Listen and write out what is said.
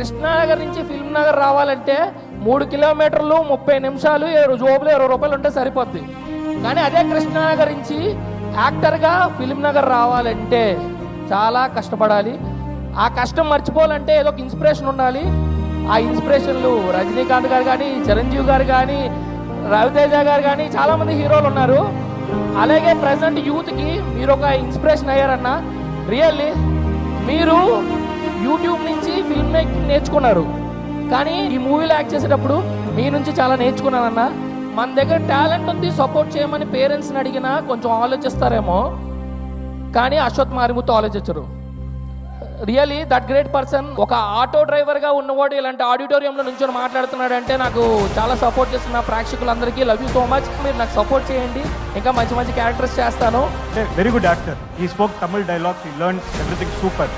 కృష్ణానగర్ నుంచి ఫిల్మ్ నగర్ రావాలంటే 3 కిలోమీటర్లు 30 నిమిషాలు జోబులు 20 రూపాయలు ఉంటే సరిపోద్ది. కానీ అదే కృష్ణానగర్ నుంచి యాక్టర్గా ఫిల్మ్ నగర్ రావాలంటే చాలా కష్టపడాలి. ఆ కష్టం మర్చిపోవాలంటే ఏదో ఒక ఇన్స్పిరేషన్ ఉండాలి. ఆ ఇన్స్పిరేషన్లు రజనీకాంత్ గారు కానీ, చిరంజీవి గారు కానీ, రవితేజ గారు కానీ చాలామంది హీరోలు ఉన్నారు. అలాగే ప్రజెంట్ యూత్కి మీరు ఒక ఇన్స్పిరేషన్ అయ్యారన్న. రియల్లీ మీరు యూట్యూబ్ నుంచి ఫిల్మ్ మేకింగ్ నేర్చుకున్నారు, కానీ ఈ మూవీలో యాక్ట్ చేసేటప్పుడు మీ నుంచి చాలా నేర్చుకున్నానన్న. మన దగ్గర టాలెంట్ ఉంది, సపోర్ట్ చేయమని పేరెంట్స్ని అడిగినా కొంచెం ఆలోచిస్తారేమో, కానీ అశ్వత్ మారిముత్తు ఆలోచించరు. Really that great person. ఒక ఆటో డ్రైవర్గా ఉన్నవాడు ఇలాంటి ఆడిటోరియంలో నుంచొని మాట్లాడుతున్నాడు అంటే నాకు చాలా సపోర్ట్ చేస్తున్న ప్రేక్షకులందరికీ లవ్ యూ సో మచ్. మీరు నాకు సపోర్ట్ చేయండి, ఇంకా మంచి మంచి క్యారెక్టర్స్ చేస్తాను. Very good actor. He spoke Tamil dialogues, he learn everything super.